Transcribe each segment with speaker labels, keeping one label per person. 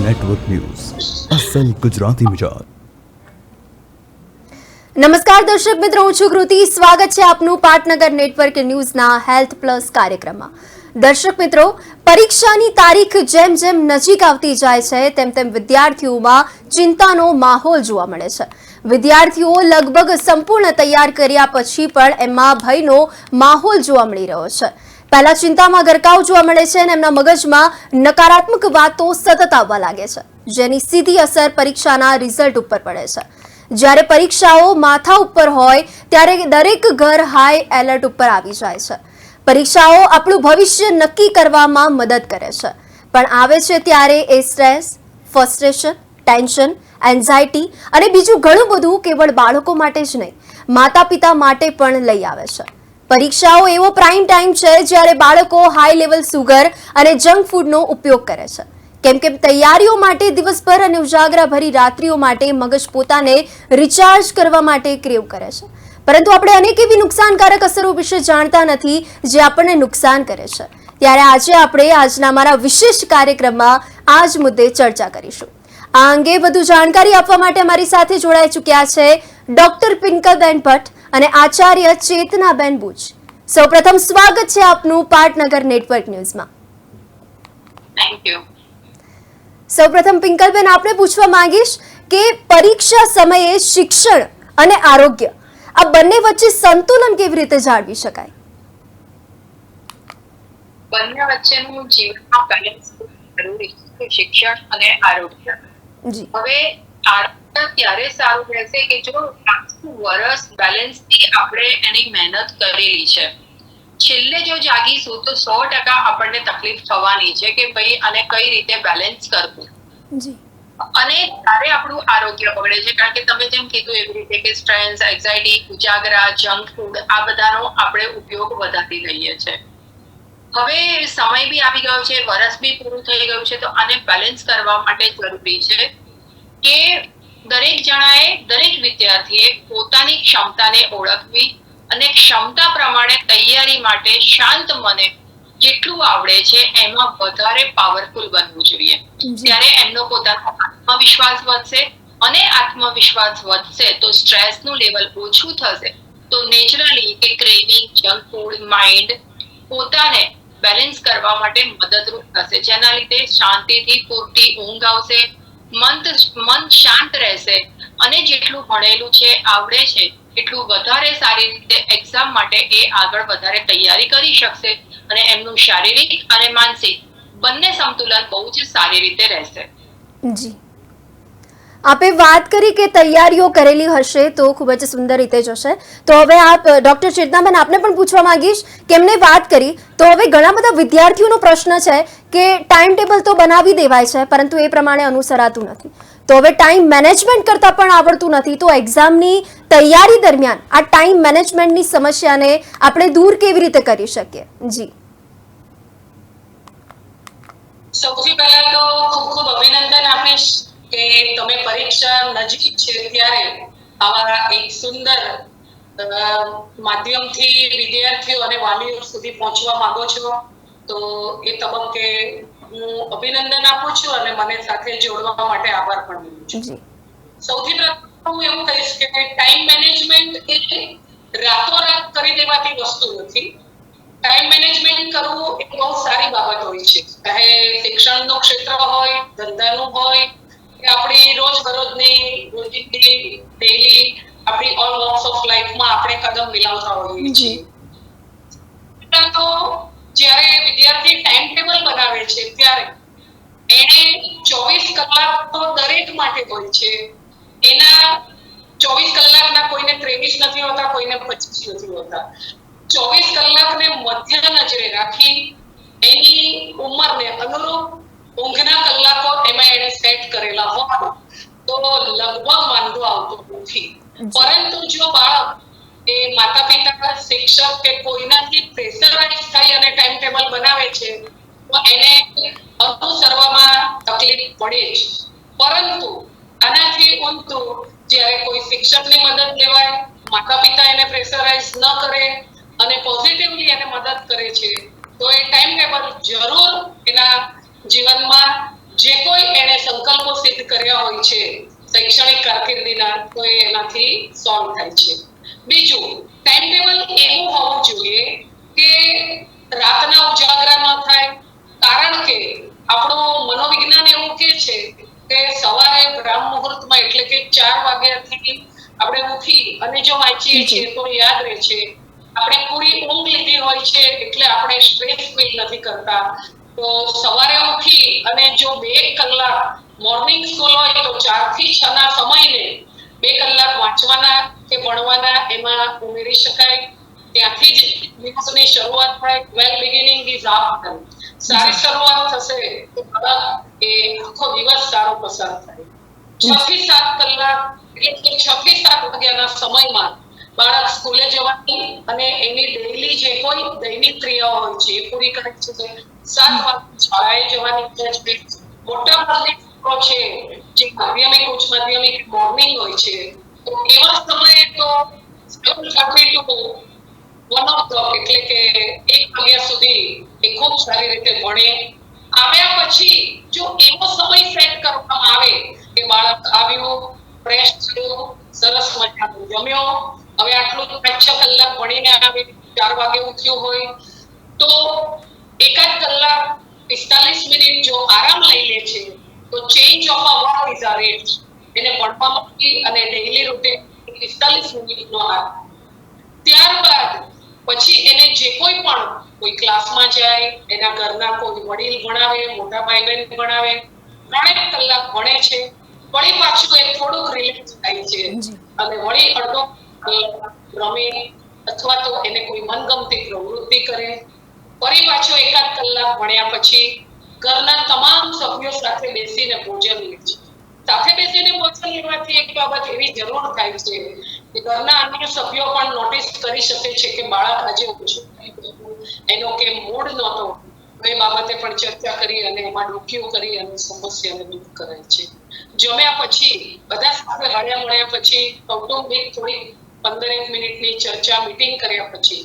Speaker 1: Network news અસલ ગુજરાતી મિજાજ।
Speaker 2: નમસ્કાર દર્શક મિત્રો, હું છું કૃતિ। સ્વાગત છે આપનું પાટનગર નેટવર્ક ન્યૂઝના હેલ્થ પ્લસ કાર્યક્રમમાં। દર્શક મિત્રો, પરીક્ષાની તારીખ જેમ જેમ નજીક આવતી જાય છે તેમ તેમ વિદ્યાર્થીઓમાં ચિંતાનો માહોલ જોવા મળે છે। વિદ્યાર્થીઓ લગભગ સંપૂર્ણ તૈયાર કર્યા પછી પણ એમાં ભયનો માહોલ જોવા મળી રહ્યો છે। પહેલા ચિંતામાં ગરકાવ જોવા મળે છે અને એમના મગજમાં નકારાત્મક વાતો સતત આવવા લાગે છે, જેની સીધી અસર પરીક્ષાના રિઝલ્ટ ઉપર પડે છે। જ્યારે પરીક્ષાઓ માથા ઉપર હોય ત્યારે દરેક ઘર હાઈ એલર્ટ ઉપર આવી જાય છે। પરીક્ષાઓ આપણું ભવિષ્ય નક્કી કરવામાં મદદ કરે છે, પણ આવે છે ત્યારે એ સ્ટ્રેસ, ફ્રસ્ટ્રેશન, ટેન્શન, એન્ઝાયટી અને બીજું ઘણું બધું કેવળ બાળકો માટે જ નહીં, માતા પિતા માટે પણ લઈ આવે છે। પરીક્ષાઓ એવો પ્રાઇમ ટાઈમ છે જ્યારે બાળકો હાઈ લેવલ સુગર અને જંક ફૂડનો ઉપયોગ કરે છે, કેમ કે તૈયારીઓ માટે દિવસભર અને ઉજાગરા ભરી રાત્રિઓ માટે મગજ પોતાને રિચાર્જ કરવા માટે ક્રેવ કરે છે। પરંતુ આપણે અનેક એવી નુકસાનકારક અસરો વિશે જાણતા નથી જે આપણને નુકસાન કરે છે। ત્યારે આજે આપણે આજના અમારા વિશેષ કાર્યક્રમમાં આ જ મુદ્દે ચર્ચા કરીશું। આ અંગે વધુ જાણકારી આપવા માટે અમારી સાથે જોડાઈ ચૂક્યા છે ડોક્ટર પિંકલબેન ભટ્ટ અને આચાર્ય ચેતનાબેન બુચ। સૌપ્રથમ સ્વાગત છે આપનું પાટનગર નેટવર્ક ન્યૂઝમાં।
Speaker 3: Thank you.
Speaker 2: સૌપ્રથમ પિંકલબેન, આપણે પૂછવા માંગીશ કે પરીક્ષા સમયે શિક્ષણ અને આરોગ્ય આ બંને વચ્ચે સંતુલન કેવી રીતે જાળવી શકાય?
Speaker 3: બંને વચ્ચેનું જીવનમાં બેલેન્સ જરૂરી છે, શિક્ષણ અને આરોગ્ય।
Speaker 2: જી,
Speaker 3: હવે આરોગ્ય ત્યારે સારું રહેશે કે જો આખું વર્ષ બેલેન્સથી આપણે એની મહેનત કરેલી છે। છેલ્લે જો જાગીશું તો 100% આપણને તકલીફ થવાની છે કે ભાઈ આને કઈ રીતે બેલેન્સ કરવું।
Speaker 2: જી,
Speaker 3: અને ત્યારે આપણું આરોગ્ય બગડે છે, કારણ કે તમે જેમ કીધું એવી રીતે કે સ્ટ્રેસ, એન્ઝાયટી, ઉજાગરા, જંક ફૂડ આ બધાનો આપણે ઉપયોગ વધારી લઈએ છીએ। હવે સમય બી આવી ગયો છે, વર્ષ બી પૂરું થઈ ગયું છે, તો આને બેલેન્સ કરવા માટે જરૂરી છે કે દરેક જણાએ, દરેક વિદ્યાર્થીએ પોતાની ક્ષમતાને ઓળખવી અને ક્ષમતા પ્રમાણે તૈયારી માટે શાંત મને જેટલું આવડે છે એમાં વધારે પાવરફુલ બનવું જોઈએ। ત્યારે એમનો પોતાનો આત્મવિશ્વાસ વધશે અને આત્મવિશ્વાસ વધશે તો સ્ટ્રેસનું લેવલ ઓછું થશે, તો નેચરલી કે ક્રેવિંગ, જંક ફૂડ, માઇન્ડ પોતાને બેલેન્સ કરવા માટે મદદરૂપ થશે, જેના લીધે શાંતિથી પૂરતી ઊંઘ આવશે, મન શાંત રહેશે અને જેટલું ભણેલું છે, આવડે છે એટલું વધારે સારી રીતે એક્ઝામ માટે એ આગળ વધારે તૈયારી કરી શકશે અને એમનું શારીરિક અને માનસિક બંને સંતુલન બહુ જ સારી રીતે રહેશે।
Speaker 2: જી, આપે વાત કરી કે તૈયારીઓ કરેલી હશે તો ખૂબ જ સુંદર રીતે જશે। તો હવે આપ ડોક્ટર ચેતનાબેન, આપને પણ પૂછવા માંગીશ કે એમને વાત કરી તો હવે ઘણા બધા વિદ્યાર્થીઓનો પ્રશ્ન છે કે ટાઈમ ટેબલ તો બનાવી દેવાય છે પરંતુ એ પ્રમાણે અનુસરાતું નથી, તો હવે ટાઈમ મેનેજમેન્ટ કરતા પણ આવડતું નથી, તો એક્ઝામની તૈયારી દરમિયાન આ ટાઈમ મેનેજમેન્ટની સમસ્યાને આપણે દૂર કેવી રીતે કરી શકીએ? જી,
Speaker 4: સૌથી પહેલા તો ખૂબ ખૂબ અભિનંદન આપીશ કે તમે પરીક્ષા નજીક છે ત્યારે આવા એક સુંદર માધ્યમથી વિદ્યાર્થીઓ અને વાલીઓ સુધી પહોંચવા માંગો છો, તો એ તબક્કે હું અભિનંદન આપું છું અને મને સાથે જોડવા માટે આભાર પણ માનું છું। સૌથી પ્રથમ હું એવું કહીશ કે ટાઈમ મેનેજમેન્ટ એ રાતોરાત કરી દેવાતી વસ્તુ નથી। ટાઈમ મેનેજમેન્ટ કરવું એ બહુ સારી બાબત હોય છે, ચાહે શિક્ષણનું ક્ષેત્ર હોય, ધંધાનું હોય કે આપણી રોજબરોજની રોજિંદી ડેઈલી આપણી ઓલ વોક્સ ઓફ લાઈફમાં આપણે કદમ મિલાવતા હોઈએ છીએ। તો જ્યારે વિદ્યાર્થી ટાઈમ ટેબલ બનાવે છે ત્યારે એને 24 કલાક તો દરેક માટે હોય છે, એના 24 કલાકના કોઈને 23 નથી હોતા, કોઈને 25 નથી હોતા। 24 કલાકને મધ્ય નજરે રાખી એની ઉંમરને અનુરૂપ ઊંઘના કલાકો એમાં એને સેટ કરેલા હોય તો લગભગ વાંધો આવતો નથી। પરંતુ જો બાળક એ માતા પિતા, શિક્ષક કે કોઈનાથી પ્રેશરાઇઝ થઈ અને ટાઈમ ટેબલ બનાવે છે તો એને અનુસરવામાં તકલીફ પડે જ। પરંતુ આનાથી ઊંધું જ્યારે કોઈ શિક્ષકની મદદ લેવાય, માતા પિતા એને પ્રેશરાઇઝ ન કરે અને પોઝિટિવલી એને મદદ કરે છે તો એ ટાઈમ ટેબલ જરૂર એના જીવનમાં જે કોઈ એને સંકલ્પો સિદ્ધ કર્યા હોય છે શૈક્ષણિક કારકિર્દીના, તો એ એનાથી સોલ્વ થાય છે. બીજું, ટાઈમ ટેબલ એવું હોવું જોઈએ કે રાતના ઉજાગરા ન થાય, કારણ કે આપણું મનોવિજ્ઞાન એવું કહે છે કે સવારે બ્રાહ્મ મુહૂર્તમાં એટલે કે 4 વાગ્યાથી આપણે ઉઠી અને જો વાંચીએ છીએ તો યાદ રહે છે. આપણે પૂરી ઊંઘ લીધી હોય છે એટલે આપણે સ્ટ્રેસ ફીલ નથી કરતા. તો સવારે ઉઠી અને જો 2 કલાક મોર્નિંગ સ્કૂલ હોય તો 4 થી 6 ના સમયને 2 કલાક વાંચવાના કે ભણવાના એમાં ઉમેરી શકાય. ત્યાંથી જ દિવસની શરૂઆત થાય. વેલ બિગિનિંગ ઇઝ આફ્ટર. સારી શરૂઆત થશે તો બાળક એ આખો દિવસ સારો પસાર થાય. 6 થી 7 કલાક એટલે 6 થી 7 વાગ્યાના સમયમાં બાળક સ્કૂલે જવાની અને એની ડેઈલી જે કોઈ દૈનિક ક્રિયાઓ હોય છે એ પૂરી કરે છે. 7 વાગે શાળાએ જવાની છે. મોટા ભાગની છોકરો છે જે માધ્યમિક ઉચ્ચ માધ્યમિક મોર્નિંગ હોય છે, તો એવા સમયે તો 7:30 to 1 એટલે કે 1 વાગ્યા સુધી એ ખૂબ સારી રીતે ભણે. આવ્યા પછી જો એવો સમય સેટ કરવામાં આવે કે બાળક આવ્યું, ફ્રેશ થયું, સરસ મજાનું જમ્યો, હવે આટલું 5-6 કલાક ભણીને આવે, 4 વાગે ઉઠ્યું હોય તો 1 કલાક 45 મિનિટ જો આરામ લઈ લે છે તો change of a work is a rat. એને ભણવામાં અને ડેઈલી રૂટીન 45 મિનિટનો આરામ. ત્યારબાદ પછી એને જે કોઈ ક્લાસમાં જાય, એના ઘરના કોઈ વડીલ ભણાવે, મોટા ભાઈ બહેન ભણાવે, 3 કલાક ભણે છે. વળી પાછું એ થોડુંક રિલેક્સ થાય છે અને વળી અડધો રમે અથવા તો એને કોઈ મનગમતી પ્રવૃત્તિ કરે. ફરી પાછો 1 કલાક ભણ્યા પછી ઘરના તમામ સભ્યો સાથે બેસીને ભોજન લે છે. સાથે બેસીને ભોજન લેવાથી એક બાબત એવી જરૂર થાય છે કે ઘરના અન્ય સભ્યો પણ નોટિસ કરી શકે છે કે બાળક આજે ઓછું થઈ ગયું, એનો કે મૂડ નહોતો. એ બાબતે પણ ચર્ચા કરી અને એમાં ડોકિયું કરી અને સમસ્યાને દૂર કરાય છે. જમ્યા પછી બધા સાથે હળ્યા મળ્યા પછી કૌટુંબિક થોડી 15 મિનિટની ચર્ચા મીટિંગ કર્યા પછી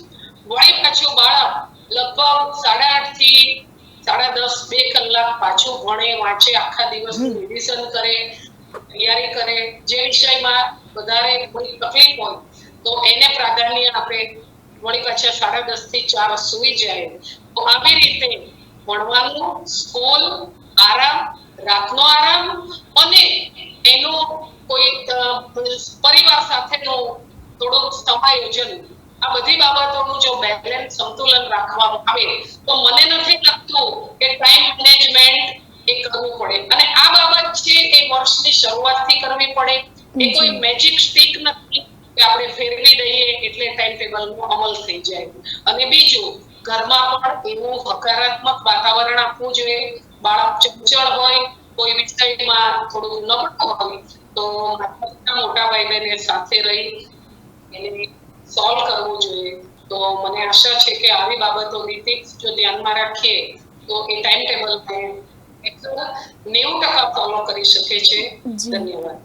Speaker 4: વળી પાછું બાળક લગભગ 8:30 થી 10:30 2 કલાક પાછું ભણે, વાંચે, આખા દિવસનું રિવિઝન કરે, તૈયારી કરે. જે વિષયમાં વધારે કોઈ તકલીફ હોય તો એને પ્રાધાન્ય આપે. વળી પાછા 10:30 થી 4 સૂઈ જાય. તો આવી રીતે ભણવાનું, સ્કૂલ, આરામ, રાતનો આરામ અને એનો કોઈ પરિવાર સાથેનો થોડુંક સમાયોજન, આ બધી બાબતોનું જો બેલેન્સ સંતુલન રાખવામાં આવે તો મને નથી લાગતું કે ટાઈમ મેનેજમેન્ટ એ કરવું પડે. અને આ બાબત છે એ વર્ષની શરૂઆતથી કરવી પડે. એ કોઈ મેજિક સ્ટિક નથી કે આપણે ફેરવી દઈએ એટલે ટાઈમ ટેબલનો અમલ થઈ જાય. અને બીજું, ઘરમાં પણ એવું હકારાત્મક વાતાવરણ આપવું જોઈએ. બાળક ચંચળ હોય, કોઈ વિષયમાં થોડું નબળું હોય તો મોટા ભાઈ બહેન સાથે રહી એને સોલ્વ કરવું જોઈએ. તો મને આશા છે કે આવી બાબતોની ટિપ્સ જો ધ્યાનમાં રાખીએ તો એ ટાઈમ ટેબલને 90% ફોલો કરી શકે છે. ધન્યવાદ.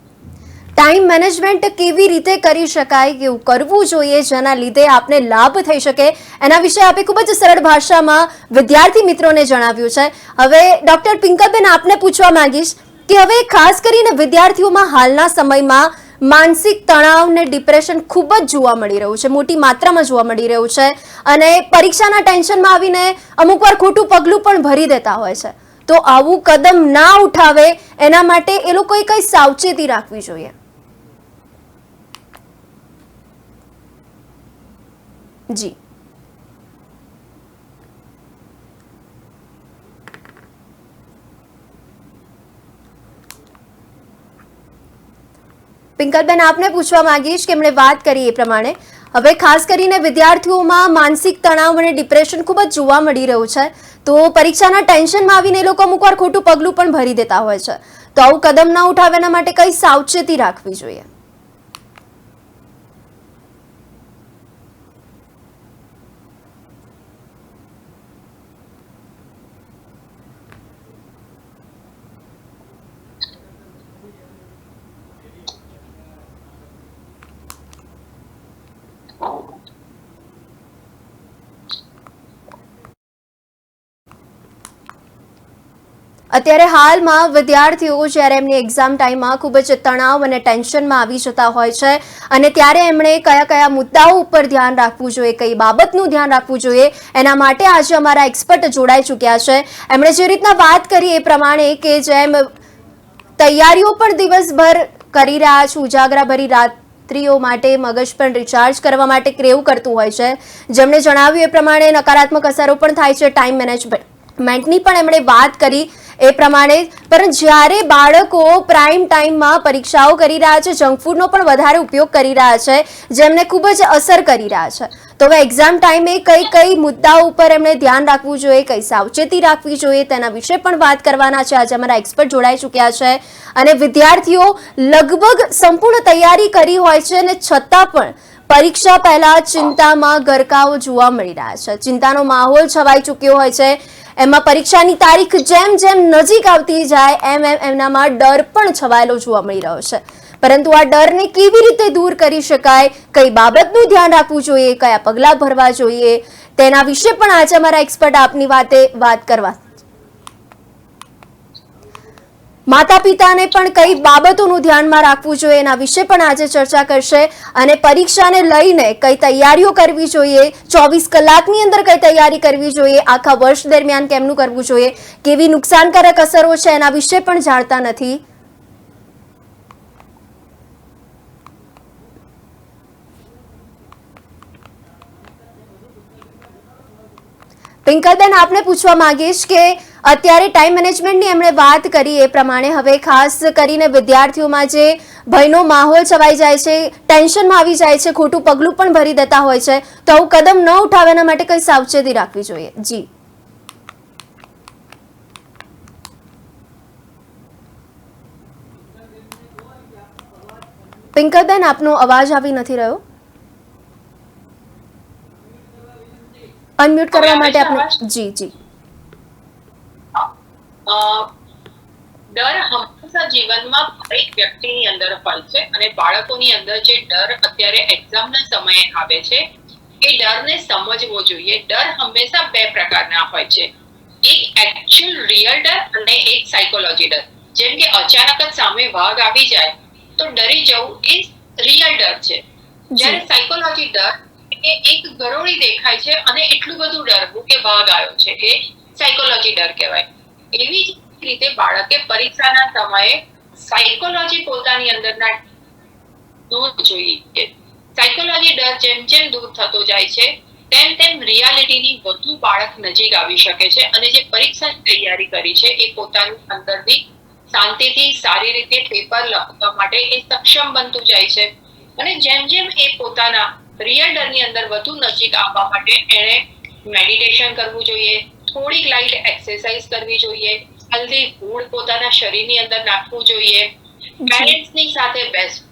Speaker 2: ટાઈમ મેનેજમેન્ટ કેવી રીતે કરી શકાય, કેવું કરવું જોઈએ જેના લીધે આપને લાભ થઈ શકે, એના વિશે આપે ખૂબ જ સરળ ભાષામાં વિદ્યાર્થી મિત્રોને જણાવ્યું છે. હવે ડોક્ટર પિંકલબેન, આપને પૂછવા માંગીશ કે હવે ખાસ કરીને વિદ્યાર્થીઓમાં હાલના સમયમાં માનસિક તણાવ ને ડિપ્રેશન ખૂબ જ જોવા મળી રહ્યું છે, મોટી માત્રામાં જોવા મળી રહ્યું છે અને પરીક્ષાના ટેન્શનમાં આવીને અમુક વાર ખોટું પગલું પણ ભરી દેતા હોય છે. તો આવું કદમ ના ઉઠાવે એના માટે એ લોકોએ કઈ સાવચેતી રાખવી જોઈએ? જી પિંકલબેન, આપને પૂછવા માંગીશ કે એમણે વાત કરી એ પ્રમાણે હવે ખાસ કરીને વિદ્યાર્થીઓમાં માનસિક તણાવ અને ડિપ્રેશન ખૂબ જ જોવા મળી રહ્યું છે. તો પરીક્ષાના ટેન્શનમાં આવીને એ લોકો અમુક વાર ખોટું પગલું પણ ભરી દેતા હોય છે. તો આવું કદમ ના ઉઠાવે એના માટે કઈ સાવચેતી રાખવી જોઈએ? અત્યારે હાલમાં વિદ્યાર્થીઓ જ્યારે એમની એક્ઝામ ટાઈમમાં ખૂબ જ તણાવ અને ટેન્શનમાં આવી જતા હોય છે અને ત્યારે એમણે કયા કયા મુદ્દાઓ ઉપર ધ્યાન રાખવું જોઈએ, કઈ બાબતનું ધ્યાન રાખવું જોઈએ, એના માટે આજે અમારા એક્સપર્ટ જોડાઈ ચૂક્યા છે. એમણે જે રીતના વાત કરી એ પ્રમાણે કે જેમ તૈયારીઓ પણ દિવસભર કરી રહ્યા છે, ઉજાગરાભરી રાત્રિઓ માટે મગજ પણ રિચાર્જ કરવા માટે ક્રેવ કરતું હોય છે. જેમણે જણાવ્યું એ પ્રમાણે નકારાત્મક અસરો પણ થાય છે ટાઈમ મેનેજમેન્ટની પણ એમણે વાત કરી એ પ્રમાણે. પણ જ્યારે બાળકો પ્રાઇમ ટાઈમમાં પરીક્ષાઓ કરી રહ્યા છે, જંક ફૂડનો પણ વધારે ઉપયોગ કરી રહ્યા છે, જેમને ખૂબ જ અસર કરી રહ્યા છે, તો હવે એક્ઝામ ટાઈમે કઈ કઈ મુદ્દાઓ ઉપર એમણે ધ્યાન રાખવું જોઈએ, કઈ સાવચેતી રાખવી જોઈએ, તેના વિશે પણ વાત કરવાના છે. આજે અમારા એક્સપર્ટ જોડાઈ ચૂક્યા છે અને વિદ્યાર્થીઓ લગભગ સંપૂર્ણ તૈયારી કરી હોય છે અને છતાં પણ પરીક્ષા પહેલા ચિંતામાં ગરકાવ જોવા મળી રહ્યા છે. ચિંતાનો માહોલ છવાઈ ચૂક્યો હોય છે. એમાં પરીક્ષાની તારીખ જેમ જેમ નજીક આવતી જાય એમ એમનામાં ડર પણ છવાયેલો જોવા મળી રહ્યો છે. પરંતુ આ ડરને કેવી રીતે દૂર કરી શકાય, કઈ બાબતનું ધ્યાન રાખવું જોઈએ, કયા પગલાં ભરવા જોઈએ, તેના વિશે પણ આજે અમારા એક્સપર્ટ આપની વાત કરવા. માતા પિતાને પણ કઈ બાબતોનું ધ્યાનમાં રાખવું જોઈએ એના વિશે પણ આજે ચર્ચા કરશે અને પરીક્ષાને લઈને કઈ તૈયારીઓ કરવી જોઈએ, 24 કલાકની અંદર કઈ તૈયારી કરવી જોઈએ, આખા વર્ષ દરમિયાન કેમનું કરવું જોઈએ, કેવી નુકસાનકારક અસરો છે એના વિશે પણ જાણતા નથી. પિંકલબેન, આપને પૂછવા માંગીશ કે અત્યારે ટાઈમ મેનેજમેન્ટની એમણે વાત કરી એ પ્રમાણે હવે ખાસ કરીને વિદ્યાર્થીઓમાં જે ભયનો માહોલ છવાઈ જાય છે, ટેન્શનમાં આવી જાય છે, ખોટું પગલું પણ ભરી દેતા હોય છે, તો આવું કદમ ન ઉઠાવે એના માટે કઈ સાવચેતી રાખવી જોઈએ? જી પિંકલબેન, આપનો અવાજ આવી નથી રહ્યો. અનમ્યુટ કરવા માટે આપણે જી
Speaker 3: ડર હંમેશા જીવનમાં દરેક વ્યક્તિની અંદર હોય છે અને બાળકોની અંદર જે ડર અત્યારે એક્ઝામના સમયે આવે છે એ ડરને સમજવો જોઈએ. ડર હંમેશા બે પ્રકારના હોય છે, એક એકચ્યુઅલ રિયલ ડર અને એક સાયકોલોજી ડર. જેમ કે અચાનક જ સામે વાઘ આવી જાય તો ડરી જવું એ રિયલ ડર છે. જ્યારે સાયકોલોજી ડર એ એક ગરોળી દેખાય છે અને એટલું બધું ડરવું કે વાઘ આવ્યો છે, એ સાયકોલોજી ડર કહેવાય. એવી જ રીતે બાળકે પરીક્ષાના સમયે સાયકોલોજી પોતાની અંદરના દૂર જોઈએ. સાયકોલોજી ડર જેમ જેમ દૂર થતો જાય છે તેમ તેમ રિયાલિટીની વધુ બાળક નજીક આવી શકે છે અને જે પરીક્ષાની તૈયારી કરી છે એ પોતાની અંદરથી શાંતિથી સારી રીતે પેપર લખવા માટે એ સક્ષમ બનતું જાય છે. અને જેમ જેમ એ પોતાના રિયલ ડરની અંદર વધુ નજીક આવવા માટે એણે મેડિટેશન કરવું જોઈએ, થોડીક લાઇટ એક્સરસાઇઝ કરવી જોઈએ, હેલ્ધી ફૂડ પોતાના શરીરની અંદર નાખવું જોઈએ, પેરેન્ટ્સની સાથે બેસવું,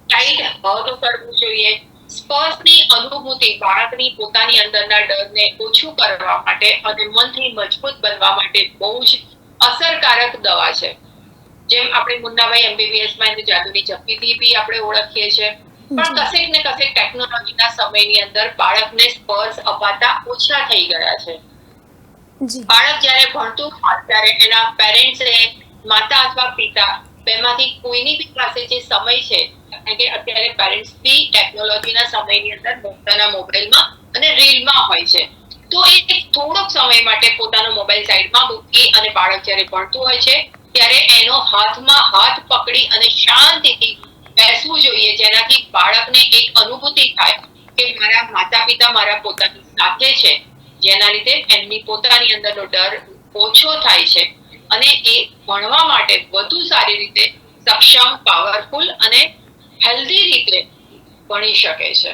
Speaker 3: ટાઈટ હગ કરવું જોઈએ. સ્પર્શની અનુભૂતિ બાળકની પોતાની અંદરના ડરને ઓછું કરવા માટે અને મનથી મજબૂત બનવા માટે બહુ જ અસરકારક દવા છે. જેમ આપણે મુન્નાભાઈ MBBS માં જાદુની ચપ્પીથી બી આપણે ઓળખીએ છીએ, પણ કશેક ને કશેક ટેકનોલોજીના સમયની અંદર બાળકને સ્પર્શ અપાતા ઓછા થઈ ગયા છે. બાળક જ્યારે ભણતું હોય ત્યારે એના પેરેન્ટ્સે, માતા અથવા પિતા, બેમાંથી કોઈની બી પાસે જે સમય છે, કારણ કે અત્યારે પેરેન્ટ્સ બી ટેકનોલોજીના સમયની અંદર પોતાના મોબાઈલમાં અને રીલમાં હોય છે, તો એ થોડોક સમય માટે પોતાનો મોબાઈલ સાઈડમાં મૂકી અને બાળક જ્યારે ભણતું હોય છે ત્યારે એનો હાથમાં હાથ પકડી અને શાંતિથી બેસવું જોઈએ, જેનાથી બાળકને એક અનુભૂતિ થાય કે મારા માતા પિતા મારા પોતાની સાથે છે, જેના લીધે એમની પોતાની અંદરનો ડર ઓછો થાય છે અને એ ભણવા માટે વધુ સારી રીતે સક્ષમ, પાવરફુલ અને હેલ્ધી રીતે ભણી શકે છે.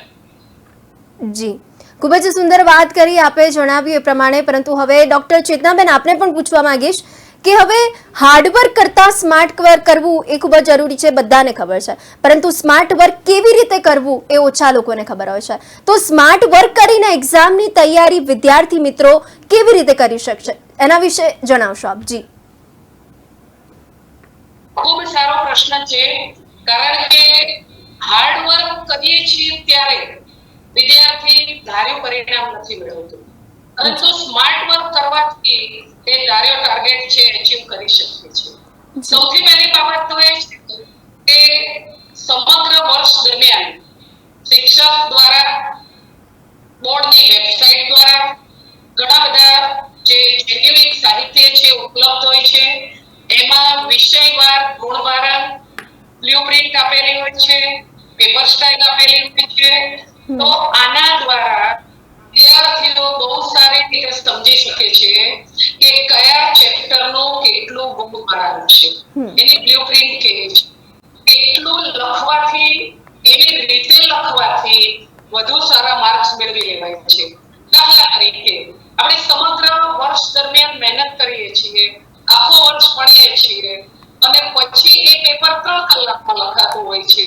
Speaker 2: જી, ખૂબ જ સુંદર વાત કરી આપે જણાવ્યું એ પ્રમાણે. પરંતુ હવે ડોક્ટર ચેતનાબેન, આપને પણ પૂછવા માંગીશ કે હવે હાર્ડવર્ક કરતા સ્માર્ટ વર્ક કરવું એ ખૂબ જ જરૂરી છે, બધાને ખબર છે, પરંતુ સ્માર્ટ વર્ક કેવી રીતે કરવું એ ઓછા લોકોને ખબર હોય છે. તો સ્માર્ટ વર્ક કરીને એક્ઝામની તૈયારી વિદ્યાર્થી મિત્રો કેવી રીતે કરી શકશે, એના વિશે જણાવશો આપ? જી,
Speaker 4: ખૂબ સારો પ્રશ્ન છે, કારણ કે હાર્ડવર્ક કરીએ છીએ ત્યારે વિદ્યાર્થી ધાર્યું પરિણામ નથી મેળવતું. પરંતુ સ્માર્ટ વર્ક કરવાથી એ ધાર્યો ટાર્ગેટ છે અચીવ કરી શકીએ છીએ. સૌથી પહેલી બાબત તો એ છે કે સમગ્ર વર્ષ દરમિયાન શિક્ષક દ્વારા બોર્ડની વેબસાઇટ દ્વારા ઘણા બધા જે જેન્યુઇન સાહિત્ય છે ઉપલબ્ધ હોય છે. એમાં વિષયવાર ગુણવારંગ બ્લુપ્રિન્ટ આપેલી હોય છે, પેપર સ્ટાઇલ આપેલી હોય છે. તો આના દ્વારા વિદ્યાર્થીઓ બહુ સારી રીતે સમજી શકે છે કે કયા ચેપ્ટરનો કેટલું ગુણવારંગ છે, એની બ્લુપ્રિન્ટ કેવી છે, કેટલું લખવાથી, કેવી રીતે લખવાથી વધુ સારા માર્ક્સ મેળવી લેવાય છે. દાખલા તરીકે આપણે સમગ્ર વર્ષ દરમિયાન મહેનત કરીએ છીએ, આખો વર્ષ ભણીએ છીએ અને પછી એ પેપર 3 કલાકમાં લખાતું હોય છે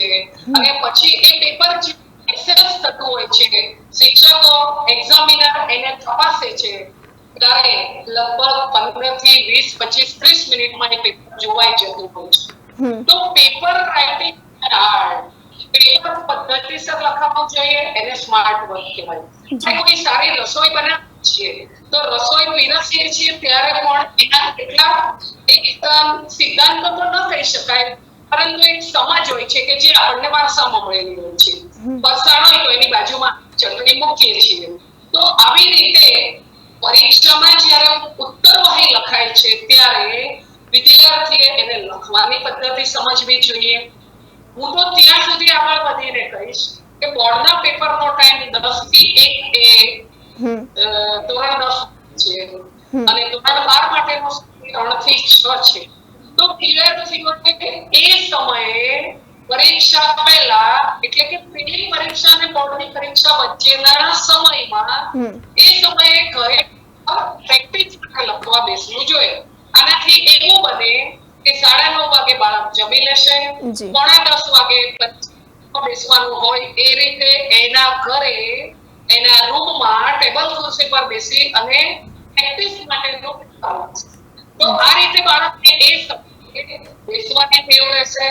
Speaker 4: અને પછી એ પેપર જે એક્સેસ થતું હોય છે, શિક્ષકો એક્ઝામિનર એને તપાસે છે ત્યારે લગભગ 15 થી 20, 25, 30 મિનિટમાં એ પેપર જોવાઈ જતું હોય છે. તો પેપર રાઇટિંગ પેપર પદ્ધતિસર લખાવવું જોઈએ, એને સ્માર્ટ વર્ક કહેવાય. કોઈ સારી રસોઈ બનાવીએ છીએ તો રસોઈ પીરસીએ છીએ ત્યારે પણ એના કેટલા એક સિદ્ધાંતો તો ન કહી શકાય, પરંતુ એક સમજ હોય છે કે જે આપણને વારસામાં મળેલી હોય છે. ફરસાણ હોય તો એની બાજુમાં ચટણી મૂકીએ છીએ. તો આવી રીતે પરીક્ષામાં જ્યારે ઉત્તરવહી લખાય છે ત્યારે વિદ્યાર્થીએ એને લખવાની પદ્ધતિ સમજવી જોઈએ. હું તો ત્યાં સુધી આગળ વધીને કહીશ કે બોર્ડના પેપરનો ટાઈમ 10 થી 1 એ ધોરણ 10 છે અને ધોરણ 12 માટેનો 3 થી 6 છે. તો વિદ્યાર્થીઓને એ સમયે પરીક્ષા પહેલા એટલે કે પેલી પરીક્ષા અને બોર્ડની પરીક્ષા વચ્ચેના સમયમાં એ સમયે ઘરે પ્રેક્ટિસ માટે લખવા બેસવું જોઈએ. આનાથી એવું બને કે 9:30 વાગે બાળક જમી લેશે, 9:45 વાગે બેસવાનું હોય એ રીતે એના ઘરે એના રૂમમાં ટેબલ ખુરશી પર બેસી અને પ્રેક્ટિસ માટેનું તો આ રીતે બાળકને એ બેસવાની ટેવ રહેશે.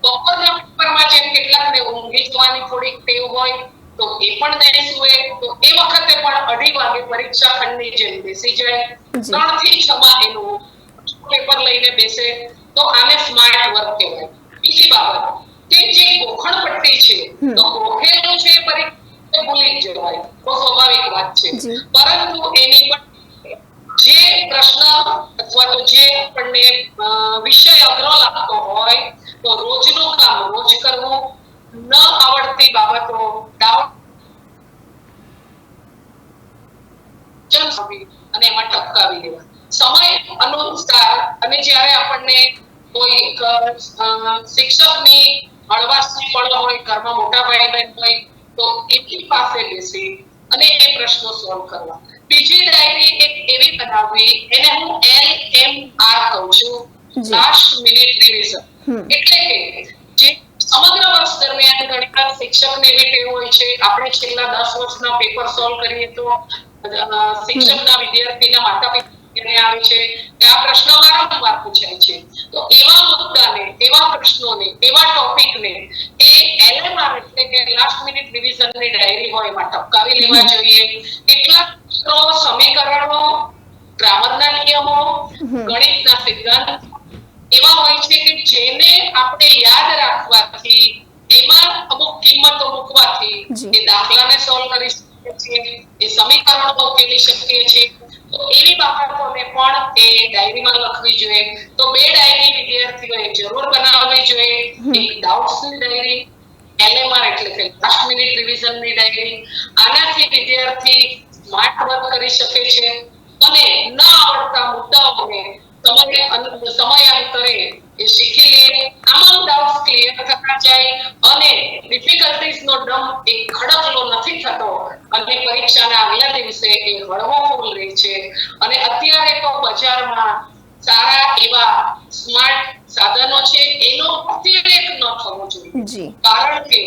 Speaker 4: બપોરના પેપરમાં જેમ કેટલાકને ઊંઘી જવાની થોડીક ટેવ હોય તો એ પણ નહીં સૂવે તો એ વખતે પણ 2:30 વાગે પરીક્ષા ખંડની જેમ બેસી જાય. 3 થી 6 એનું પેપર લઈને બેસે તો આને સ્માર્ટ વર્ક કહેવાય. બીજી બાબત કે જે ગોખણ પટ્ટી છે તો ગોખેલું છે પરીક્ષા ભૂલી જ જવાય, બહુ સ્વાભાવિક વાત છે. પરંતુ એની પણ જે પ્રશ્ન અથવા તો જે આપણને વિષય અઘરો લાગતો હોય તો રોજનું કામ રોજ કરવું, ન આવડતી બાબતો ડાઉટ અને એમાં ટપકાવી લેવા. સમય અનુસાર અને જ્યારે આપણને કોઈ શિક્ષકની હળવાશની પળ હોય, ઘરમાં મોટા ભાઈ બહેન હોય તો એની પાસે બેસી અને એ પ્રશ્નો સોલ્વ કરવા. બીજી ડાયરી એક એવી બનાવવી, એને હું LMR કહું છું, લાસ્ટ મિનિટ રિવિઝન. એટલે કે જે સમગ્ર વર્ષ દરમિયાન ઘણીવાર શિક્ષકને એવી ટેવ હોય છે આપણે છેલ્લા 10 વર્ષના પેપર સોલ્વ કરીએ તો શિક્ષકના વિદ્યાર્થીના માતા પિતાને આવે છે કે આ પ્રશ્ન વારંવાર પૂછાય છે. તો એવા મુદ્દાને, એવા પ્રશ્નોને, એવા ટોપિકને એ LMR એટલે કે લાસ્ટ મિનિટ રિવિઝનની ડાયરી હોય એમાં ટપકાવી લેવા જોઈએ. કેટલાક સમીકરણો, ગ્રામરના નિયમો, ગણિતના સિદ્ધાંત એવા હોય છે કે જેને આપણે યાદ રાખવાથી, એમાં અમુક કિંમતો મૂકવાથી એ દાખલાને સોલ્વ કરી શકીએ છીએ, એ સમીકરણો ઉકેલી શકીએ છીએ. તો એવી બાબતોને પણ એ ડાયરીમાં લખવી જોઈએ. તો 2 ડાયરી વિદ્યાર્થીઓએ જરૂર બનાવવી જોઈએ. એક ડાઉટ્સની ડાયરી, LMR એટલે કે લાસ્ટ મિનિટ રિવિઝનની ડાયરી. આનાથી વિદ્યાર્થી સ્માર્ટ વર્ક કરી શકે છે અને ન આવડતા મુદ્દાઓને સમયાંતરે એ શીખી લે, તમામ ડાઉટ્સ ક્લિયર થતા જાય અને ડિફિકલ્ટીઝનો ડમ એ ખડકલો નથી થતો અને પરીક્ષાના આગલા દિવસે એ હળવો ફૂલ રહે છે. અને અત્યારે તો બજારમાં સારા એવા સ્માર્ટ સાધનો છે, એનો અતિરેક ન થવો જોઈએ. કારણ કે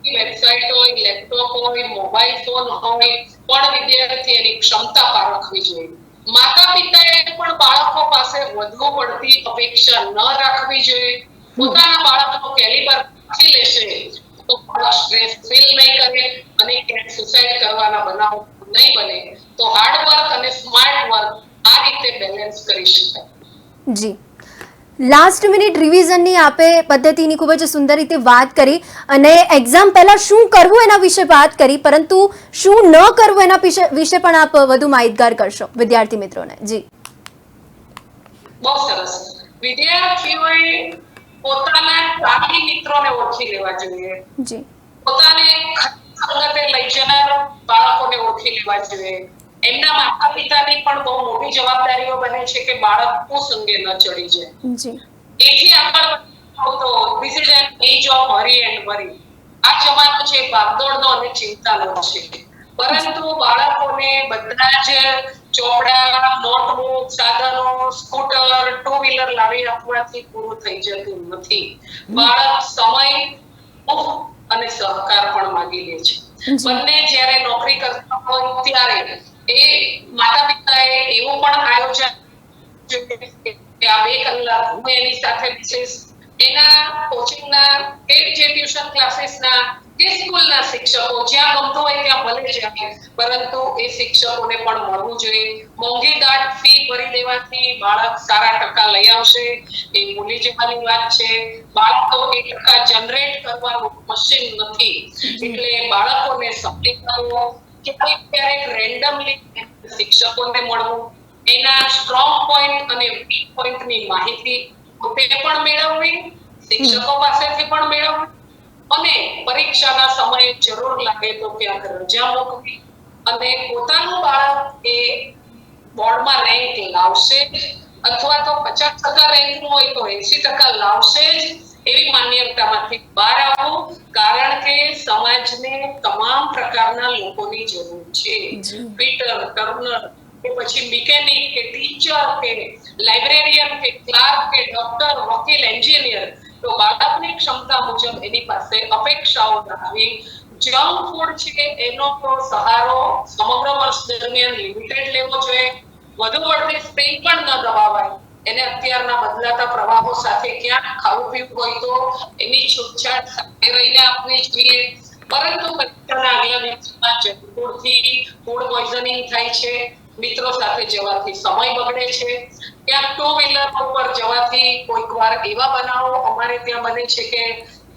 Speaker 4: વેબસાઇટ હોય, લેપટોપ હોય, મોબાઈલ ફોન હોય પણ વિદ્યાર્થી એની ક્ષમતા પારખવી જોઈએ. માતા પિતાએ પણ બાળકો પાસે વધુ પડતી અપેક્ષા ન રાખવી જોઈએ. પોતાના બાળકનો કેલિબર રાખી લેશે તો સ્ટ્રેસ ફીલ નહીં કરે અને સુસાઇડ કરવાના બનાવ ન નહીં બને તો હાર્ડ વર્ક અને સ્માર્ટ વર્ક આ રીતે બેલેન્સ કરી શકાય.
Speaker 2: જી, લાસ્ટ મિનિટ રિવિઝનની આપે પદ્ધતિની ખૂબ જ સુંદર રીતે વાત કરી અને એક્ઝામ પહેલા શું કરવું એના વિશે વાત કરી, પરંતુ શું ન કરવું એના વિશે પણ આપ વધુ માહિતગાર કરશો વિદ્યાર્થી મિત્રોને. જી,
Speaker 4: બહુ સરસ. વિદ્યાર્થીઓએ પોતાના સાથી મિત્રોને ઓળખી લેવા જોઈએ.
Speaker 2: જી,
Speaker 4: પોતાને સંગતે લઈ જનાર બાળકોને ઓળખી લેવા જોઈએ. એમના માતા પિતાની પણ બહુ મોટી જવાબદારીઓ બને છે કે બાળક કુસંગે ન ચડી જાય.
Speaker 2: જી,
Speaker 4: એથી આગળ તો this is an age of hurry and worry. આ જમાનો છે ભાગદોડનો અને ચિંતાનો છે, પરંતુ બાળકોને બધા જ ચોપડા, નોટબુક, સાધનો, સ્કૂટર, ટુ વ્હીલર લાવી આપવાથી પૂરું થઈ જતું નથી. બાળક સમય અને સહકાર પણ માંગી લે છે. બંને જ્યારે નોકરી કરતા હોય ત્યારે એ માતા પિતાએ એવું પણ આયોજન કે આ 2 કલાક હું એની સાથે બેસીશ. એના કોચિંગના કે જે ટ્યુશન ક્લાસીસના કે સ્કૂલના શિક્ષકો જ્યાં ગમતું હોય ત્યાં ભલે જાય, પરંતુ એ શિક્ષકોને પણ મળવું જોઈએ. મોંઘી દાટ ફી ભરી દેવાથી બાળક સારા ટકા લઈ આવશે એ ભૂલી જવાની વાત છે. બાળકો એ ટકા જનરેટ કરવાનું મશીન નથી, એટલે બાળકોને સમજી કરવો, ક્યારેક રેન્ડમલી શિક્ષકોને મળવું, એના સ્ટ્રોંગ પોઈન્ટ અને વીક પોઈન્ટની માહિતી પોતે પણ મેળવવી, શિક્ષકો પાસેથી પણ મેળવવી, અને પરીક્ષાના સમયે જરૂર લાગે તો ક્યાંક રજા મૂકવી. અને પોતાનું બાળક એ બોર્ડમાં રેન્ક લાવશે અથવા તો 50% રેન્કનું હોય તો 80% લાવશે જ એવી માન્યતામાંથી બહાર આવવું, કારણ કે સમાજને તમામ પ્રકારના લોકોની જરૂર છે. પીટર, ટર્નર કે પછી મિકેનિક કે ટીચર કે લાઇબ્રેરિયન કે ક્લાર્ક કે ડોક્ટર, વકીલ, એન્જિનિયર, તો બાળકની ક્ષમતા મુજબ એની પાસે અપેક્ષાઓ રાખવી. જંક ફૂડ છે એનો તો સહારો સમગ્ર વર્ષ દરમિયાન લિમિટેડ લેવો જોઈએ. વધુ પડતી સ્ક્રીન પણ ન દબાવાય. એને અત્યારના બદલાતા પ્રવાહો સાથે ક્યાંક ખાવું પીવું હોય તો એની છૂટછાટ સાથે રહીને આપવી જોઈએ. પરંતુ પરીક્ષાના આગલા દિવસમાં જંક ફૂડથી ફૂડ પોઈઝનિંગ થાય છે, મિત્રો સાથે જવાથી સમય બગડે છે, ક્યાંક ટુ વ્હીલર ઉપર જવાથી કોઈક વાર એવા બનાવો અમારે ત્યાં બને છે કે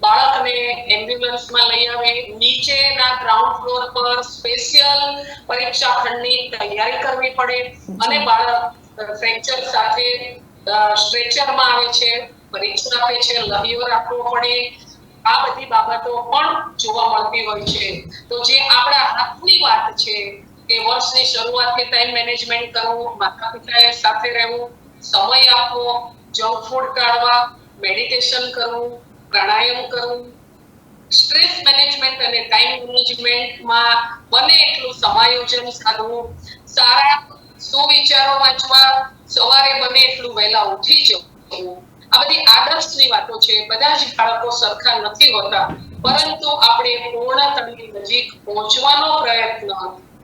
Speaker 4: બાળકને એમ્બ્યુલન્સમાં લઈ આવે, નીચેના ગ્રાઉન્ડ ફ્લોર પર સ્પેશિયલ પરીક્ષા ખંડની તૈયારી કરવી પડે અને બાળક ફ્રેક્ચર સાથે સ્ટ્રેચરમાં આવે છે, પરીક્ષા આપે છે, લહિયો રાખવો પડે. આ બધી બાબતો પણ જોવા મળતી હોય છે. તો જે આપણા હાથની વાત છે કે વર્ષની શરૂઆતથી ટાઈમ મેનેજમેન્ટ કરવું, માતા પિતાએ સાથે રહેવું, સમય આપવો, જંક ફૂડ ટાળવા, મેડિટેશન કરવું, પ્રાણાયામ કરવું, સ્ટ્રેસ મેનેજમેન્ટ અને ટાઈમ મેનેજમેન્ટમાં બને એટલું સમાયોજન સાધવું, સારા સુવિચારો વાંચવા, સવારે બને એટલું વહેલા ઉઠી જવું. આ બધી આદર્શની વાતો છે. બધા જ બાળકો સરખા નથી હોતા, પરંતુ આપણે પૂર્ણતાની નજીક પહોંચવાનો પ્રયત્ન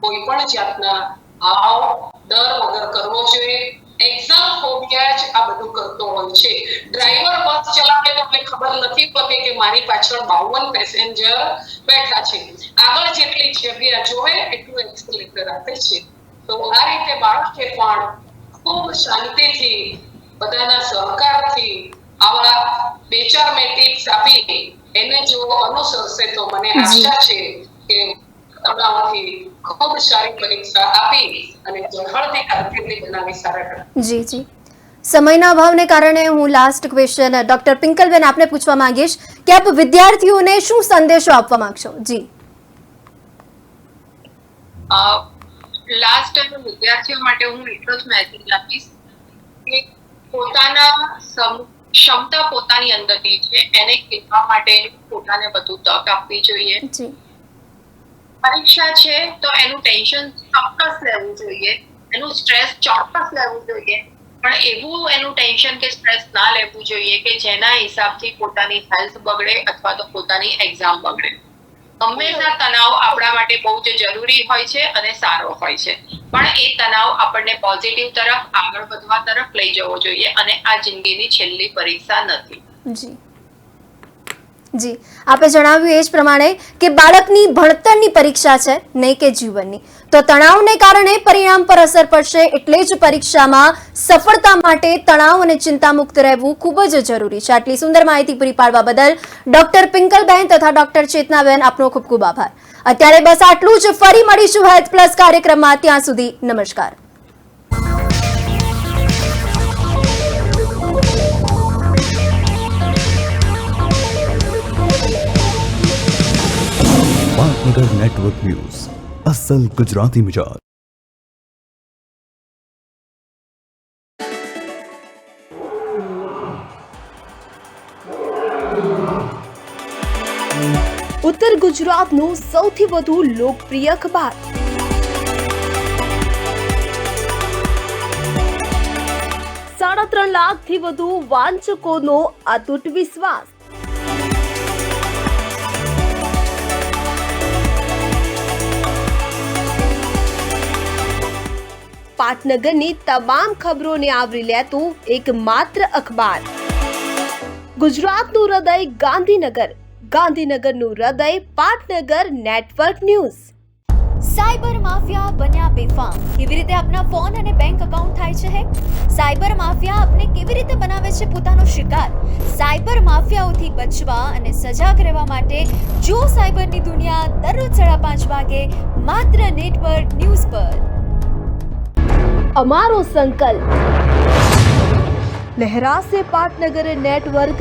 Speaker 4: કોઈ પણ જાતના ભાવ ડર વગર કરવો જોઈએ. એક્ઝામ ફોબિયા જ આ બધું કરતો હોય છે. ડ્રાઈવર બસ ચલાવે તો મને ખબર નથી પડતી કે મારી પાછળ 52 પેસેન્જર બેઠા છે, આગળ જેટલી જગ્યા જોવે એટલું એક્સિલેટર આપે છે. તો આ રીતે બાળકે પણ ખૂબ શાંતિથી બધાના સહકારથી આવા 2-4 મેં ટિપ્સ આપી એને જો અનુસરશે તો મને આશા છે કે તણાવથી ખૂબ સારી પરીક્ષા આપી અને ઝળહળતી કારકિર્દી બનાવી સારા કરે.
Speaker 2: જી જી, સમયના અભાવને કારણે હું લાસ્ટ ક્વેશ્ચન ડોક્ટર પિંકલબેન આપને પૂછવા માંગીશ કે આપ વિદ્યાર્થીઓને શું સંદેશો આપવા માંગશો. જી,
Speaker 3: લાસ્ટ ટાઈમ વિદ્યાર્થીઓ માટે હું એટલો જ મેસેજ આપીશ કે પોતાના ક્ષમતા પોતાની અંદરની છે એને કહેવા માટે પોતાને બધું તક આપવી જોઈએ. પરીક્ષા છે તો એનું ટેન્શન ચોક્કસ લેવું જોઈએ, એનું સ્ટ્રેસ ચોક્કસ લેવું જોઈએ, પણ એવું એનું ટેન્શન કે સ્ટ્રેસ ના લેવું જોઈએ કે જેના હિસાબથી પોતાની હેલ્થ બગડે અથવા તો પોતાની એક્ઝામ બગડે. હંમેશા તણાવ આપણા માટે બહુ જ જરૂરી હોય છે અને સારો હોય છે, પણ એ તણાવ આપણને પોઝિટિવ તરફ આગળ વધવા તરફ લઈ જવો જોઈએ અને આ જિંદગીની છેલ્લી પરીક્ષા નથી.
Speaker 2: જી જી, આપે જણાવ્યું એ જ પ્રમાણે કે બાળકની ભણતરની પરીક્ષા છે, નહીં કે જીવનની. તો તણાવને કારણે પરિણામ પર અસર પડશે. એટલે જ પરીક્ષામાં સફળતા માટે તણાવ અને ચિંતામુક્ત રહેવું ખૂબ જ જરૂરી છે. આટલી સુંદર માહિતી પૂરી પાડવા બદલ ડોક્ટર પિંકલબેન તથા ડોક્ટર ચેતનાબેન આપનો ખૂબ ખૂબ આભાર. અત્યારે બસ આટલું જ. ફરી મળીશું હેલ્થ પ્લસ કાર્યક્રમમાં. ત્યાં સુધી નમસ્કાર.
Speaker 1: પાટનગર નેટવર્ક ન્યૂઝ, અસલ ગુજરાતી મિજાજ.
Speaker 5: ઉત્તર ગુજરાતનું સૌથી વધુ લોકપ્રિય અખબાર ₹3.5 લાખથી વધુ વાંચકોનો અતૂટ વિશ્વાસ. પાટનગરની તમામ ખબરોને આવરી લેતું એકમાત્ર અખબાર. ગુજરાતનું હૃદય ગાંધીનગર, ગાંધીનગરનું હૃદય પાટનગર નેટવર્ક ન્યૂઝ.
Speaker 2: સાયબર માફિયા બન્યા બેફામ. કેવી રીતે આપના ફોન અને બેંક એકાઉન્ટ થાય છે હેક? સાયબર માફિયા આપને કેવી રીતે બનાવે છે પોતાનો શિકાર? સાયબર માફિયાઓથી બચવા અને સજાગ રહેવા માટે જો સાયબરની દુનિયા દરરોજ 5:30 વાગે માત્ર નેટવર્ક ન્યૂઝ પર.
Speaker 5: અમારો સંકલ્પ લહેરાશે પાટનગર નેટવર્ક